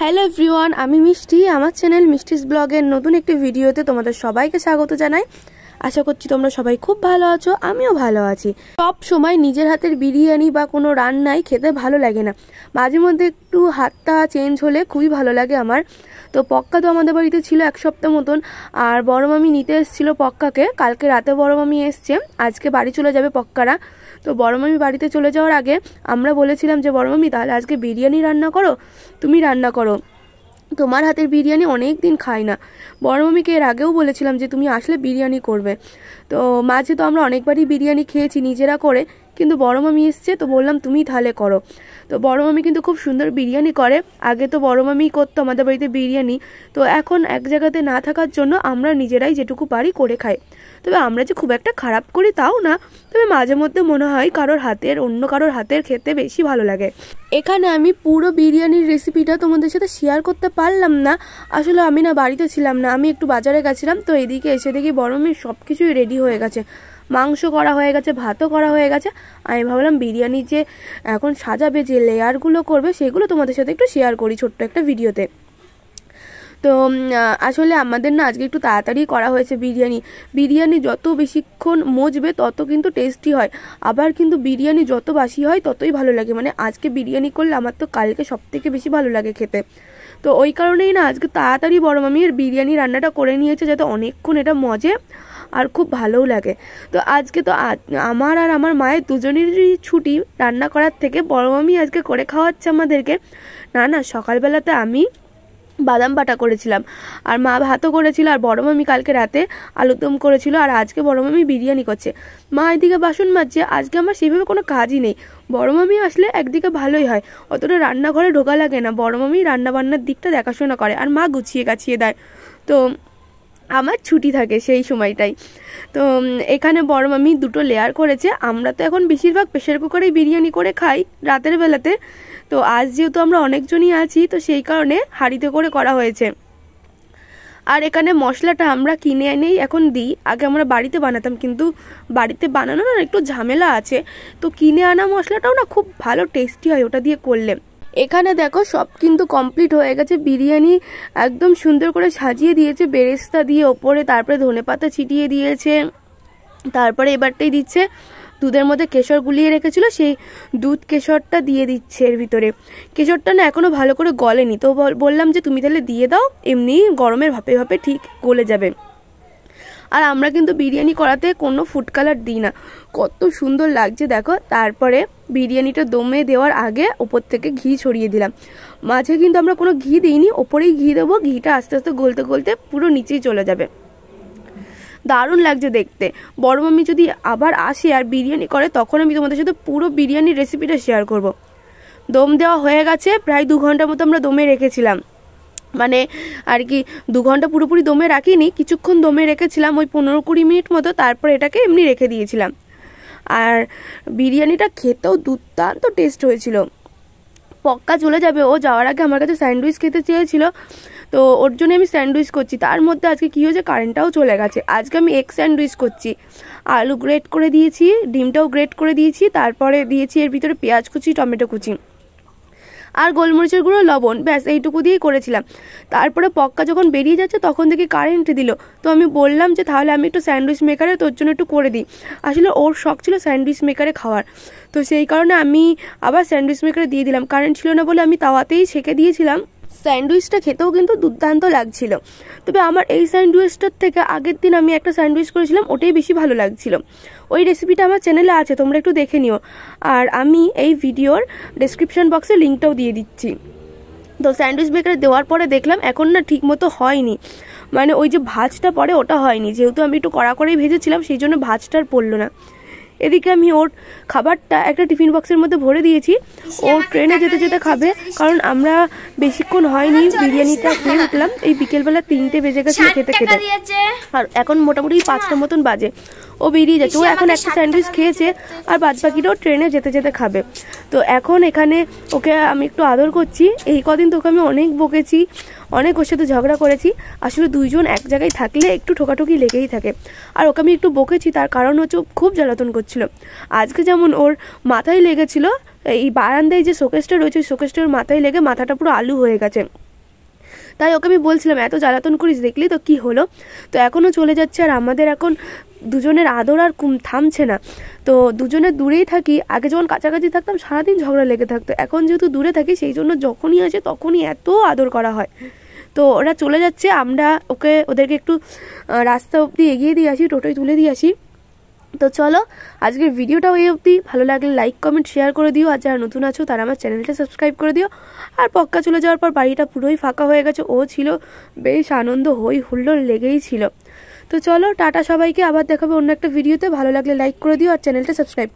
Hello everyone, আমি মিষ্টি। আমার চ্যানেল মিষ্টিস ব্লগের নতুন একটি ভিডিওতে তোমাদের সবাইকে স্বাগত জানাই। আশা করছি তোমরা সবাই খুব ভালো আছো, আমিও ভালো আছি। সব সময় নিজের হাতের বিরিয়ানি বা কোনো রান্নাই খেতে ভালো লাগে না, মাঝে মধ্যে একটু হাতটা চেঞ্জ হলে খুবই ভালো লাগে আমার। তো পক্কা তো আমাদের বাড়িতে ছিল এক সপ্তাহ মতন, আর বড় মামি নিতে এসেছিলো পক্কাকে। কালকে রাতে বড় মামি এসছে, আজকে বাড়ি চলে যাবে পক্কারা। তো বড় মামি বাড়িতে চলে যাওয়ার আগে আমরা বলেছিলাম যে বড় মামি তাহলে আজকে বিরিয়ানি রান্না করো, তুমি রান্না করো, তোমার হাতের বিরিয়ানি অনেক দিন খাই না। বড় মামিকে এর আগেও বলেছিলাম যে তুমি আসলে বিরিয়ানি করবে। তো মাঝে তো আমরা অনেকবারই বিরিয়ানি খেয়েছি নিজেরা করে, কিন্তু বড় মামি এসছে তো বললাম তুমি তাহলে করো। তো বড় মামি কিন্তু খুব সুন্দর বিরিয়ানি করে। আগে তো বড় মামি করতো আমাদের বাড়িতে বিরিয়ানি, তো এখন এক জায়গাতে না থাকার জন্য আমরা নিজেরাই যেটুকু পারি করে খাই। তবে আমরা যে খুব একটা খারাপ করি তাও না, তবে মাঝে মধ্যে মনে হয় অন্য কারোর হাতের খেতে বেশি ভালো লাগে। এখানে আমি পুরো বিরিয়ানির রেসিপিটা তোমাদের সাথে শেয়ার করতে পারলাম না, আসলে আমি না বাড়িতে ছিলাম না, আমি একটু বাজারে গেছিলাম। তো এদিকে এসে দেখি বড় মামি সব কিছুই রেডি হয়ে গেছে, মাংস করা হয়ে গেছে, ভাতও করা হয়ে গেছে। আমি ভাবলাম বিরিয়ানি যে এখন সাজাবে, যে লেয়ারগুলো করবে সেগুলো তোমাদের সাথে একটু শেয়ার করি ছোট্ট একটা ভিডিওতে। তো আসলে আমাদের না আজকে একটু তাড়াতাড়ি করা হয়েছে বিরিয়ানি যত বেশিক্ষণ মজবে তত কিন্তু টেস্টি হয়, আবার কিন্তু বিরিয়ানি যত বাসি হয় ততই ভালো লাগে। মানে আজকে বিরিয়ানি করলে আমার তো কালকে সব থেকে বেশি ভালো লাগে খেতে। তো ওই কারণেই না আজকে তাড়াতাড়ি বড় মামি এর বিরিয়ানি রান্নাটা করে নিয়েছে, যাতে অনেকক্ষণ এটা মজে আর খুব ভালোও লাগে। তো আজকে তো আমার আর আমার মায়ের দুজনেরই ছুটি রান্না করার থেকে, বড় মামি আজকে করে খাওয়াচ্ছে আমাদেরকে। না সকালবেলাতে আমি বাদাম বাটা করেছিলাম, আর মা ভাতও করেছিল, আর বড় মামি কালকে রাতে আলুর দম করেছিল, আর আজকে বড় মামি বিরিয়ানি করছে। মা এদিকে বাসন মাজছে। আজকে আমার সেইভাবে কোনো কাজই নেই। বড় মামি আসলে একদিকে ভালোই হয়, অতটা রান্নাঘরে ঢোকা লাগে না, বড় মামি রান্না বান্নার দিকটা দেখাশোনা করে, আর মা গুছিয়ে গাছিয়ে দেয়। তো আমার ছুটি থাকে সেই সময়টাই। তো এখানে বড় মামি দুটো লেয়ার করেছে। আমরা তো এখন বেশিরভাগ প্রেশার কুকারেই বিরিয়ানি করে খাই রাতের বেলাতে। তো আজ যেহেতু আমরা অনেকজনই আছি, তো সেই কারণে হাঁড়িতে করে করা হয়েছে। আর এখানে মশলাটা আমরা কিনে এনেই এখন দিই, আগে আমরা বাড়িতে বানাতাম, কিন্তু বাড়িতে বানানো না একটু ঝামেলা আছে। তো কিনে আনা মশলাটাও না খুব ভালো টেস্টি হয় ওটা দিয়ে করলে। এখানে দেখো সব কিন্তু কমপ্লিট হয়ে গেছে, বিরিয়ানি একদম সুন্দর করে সাজিয়ে দিয়েছে বেরেস্তা দিয়ে ওপরে, তারপরে ধনেপাতা ছিটিয়ে দিয়েছে, তারপরে এবারটাই দিচ্ছে দুধের মধ্যে কেশর গুলিয়ে রেখেছিল, সেই দুধ কেশরটা দিয়ে দিচ্ছে এর ভিতরে। কেশরটা না এখনো ভালো করে গলেনি, তো বললাম যে তুমি তাহলে দিয়ে দাও, এমনি গরমের ভাপে ভাপে ঠিক গলে যাবে। আর আমরা কিন্তু বিরিয়ানি করাতে কোনো ফুড কালার দিই না, কত সুন্দর লাগছে দেখো। তারপরে বিরিয়ানিটা দমে দেওয়ার আগে ওপর থেকে ঘি ছড়িয়ে দিলাম। মাঝে কিন্তু আমরা কোনো ঘি দিইনি, ওপরেই ঘি দেবো, ঘিটা আস্তে আস্তে গলতে গলতে পুরো নিচেই চলে যাবে। দারুণ লাগছে দেখতে। বড় মামি যদি আবার আসে আর বিরিয়ানি করে, তখন আমি তোমাদের সাথে পুরো বিরিয়ানির রেসিপিটা শেয়ার করব। দম দেওয়া হয়ে গেছে, প্রায় 2 ঘন্টার মতো আমরা দমে রেখেছিলাম, মানে আর কি 2 ঘন্টা পুরোপুরি দমে রাখিনি, কিছুক্ষণ দমে রেখেছিলাম, ওই 15-20 মিনিট মতো। তারপর এটাকে এমনি রেখে দিয়েছিলাম। আর বিরিয়ানিটা খেতেও দুর্দান্ত টেস্ট হয়েছিল। পক্কা চলে যাবে, ও যাওয়ার আগে আমার কাছে স্যান্ডউইচ খেতে চেয়েছিল, তো ওর জন্য আমি স্যান্ডউইচ করছি। তার মধ্যে আজকে কী হয়েছে, কারেন্টটাও চলে গেছে। আজকে আমি এগ স্যান্ডউইচ করছি, আলু গ্রেট করে দিয়েছি, ডিমটাও গ্রেট করে দিয়েছি, তারপরে দিয়েছি এর ভিতরে পেঁয়াজ কুচি, টমেটো কুচি আর গোলমরিচের গুঁড়ো, লবণ, ব্যাস এইটুকু দিয়েই করেছিলাম। তারপরে পক্কা যখন বেরিয়ে যাচ্ছে তখন দেখি কারেন্ট দিল। তো আমি বললাম যে তাহলে আমি একটু স্যান্ডউইচ মেকারে তোর জন্য একটু করে দিই। আসলে ওর শখ ছিল স্যান্ডউইচ মেকারে খাওয়ার, তো সেই কারণে আমি আবার স্যান্ডউইচ মেকারে দিয়ে দিলাম। কারেন্ট ছিল না বলে আমি তাওয়াতেই সেঁকে দিয়েছিলাম। স্যান্ডউইচটা খেতেও কিন্তু দুর্দান্ত লাগছিল। তবে আমার এই স্যান্ডউইচটার থেকে আগের দিন আমি একটা স্যান্ডউইচ করেছিলাম, ওটাই বেশি ভালো লাগছিল। ওই রেসিপিটা আমার চ্যানেলে আছে, তোমরা একটু দেখে নিও, আর আমি এই ভিডিওর ডেসক্রিপশন বক্সে লিঙ্কটাও দিয়ে দিচ্ছি। তো স্যান্ডউইচ মেকারে দেওয়ার পরে দেখলাম এখন না ঠিক মতো হয়নি, মানে ওই যে ভাঁজটা পড়ে ওটা হয়নি, যেহেতু আমি একটু কড়া করেই ভেজেছিলাম সেই জন্য ভাঁজটা আর পড়লো না। এদিকে আমি ওর খাবারটা একটা টিফিন বক্সের মধ্যে ভরে দিয়েছি, ও ট্রেনে যেতে যেতে খাবে, কারণ আমরা বেশিক্ষণ হয়নি বিরিয়ানিটা খেয়ে উঠলাম, এই বিকেলবেলা 3টে বেজে গেছিল খেতে খেতে, আর এখন মোটামুটি 5টা মতন বাজে। ও বেরিয়ে যাচ্ছে, ও এখন একটা স্যান্ডউইচ খেয়েছে, আর বাদ বাকিটাও ট্রেনে যেতে যেতে খাবে। তো এখন এখানে ওকে আমি একটু আদর করছি। এই কদিন তোকে আমি অনেক বকেছি, অনেক ওর সাথে ঝগড়া করেছি। আসলে দুইজন এক জায়গায় থাকলে একটু ঠোকাঠুকি লেগেই থাকে, আর ওকে আমি একটু বকেছি, তার কারণ হচ্ছে খুব জ্বালাতন করছিল। আজকে যেমন ওর মাথায় লেগেছিল, এই বারান্দায় যে শোকেসটা রয়েছে, শোকেসটার মাথায় লেগে মাথাটা পুরো আলু হয়ে গেছে। তাই ওকে আমি বলছিলাম এত জ্বালাতন করিস, দেখলি তো কি হলো। তো এখনও চলে যাচ্ছে, আর আমাদের এখন দুজনের আদর আর থামছে না। তো দুজনে দূরেই থাকি, আগে যখন কাছাকাছি থাকতাম সারাদিন ঝগড়া লেগে থাকতো, এখন যেহেতু দূরে থাকি সেই জন্য যখনই আসে তখনই এত আদর করা হয়। তো ওরা চলে যাচ্ছে, আমরা ওদেরকে একটু রাস্তা অবধি এগিয়ে দিয়ে আসি, টোটোয় তুলে দিয়ে আসি। তো চলো আজকের ভিডিওটাও এই অবধি, ভালো লাগলে লাইক কমেন্ট শেয়ার করে দিও, আর যারা নতুন আছো তারা আমার চ্যানেলটা সাবস্ক্রাইব করে দিও। আর পক্কা চলে যাওয়ার পর বাড়িটা পুরোই ফাঁকা হয়ে গেছে, ও ছিল বেশ আনন্দ, হই হুল্লোড় লেগেই ছিল। তো চলো টাটা সবাইকে, আবার দেখাবে অন্য একটা ভিডিওতে। ভালো লাগলে লাইক করে দিও আর চ্যানেলটা সাবস্ক্রাইব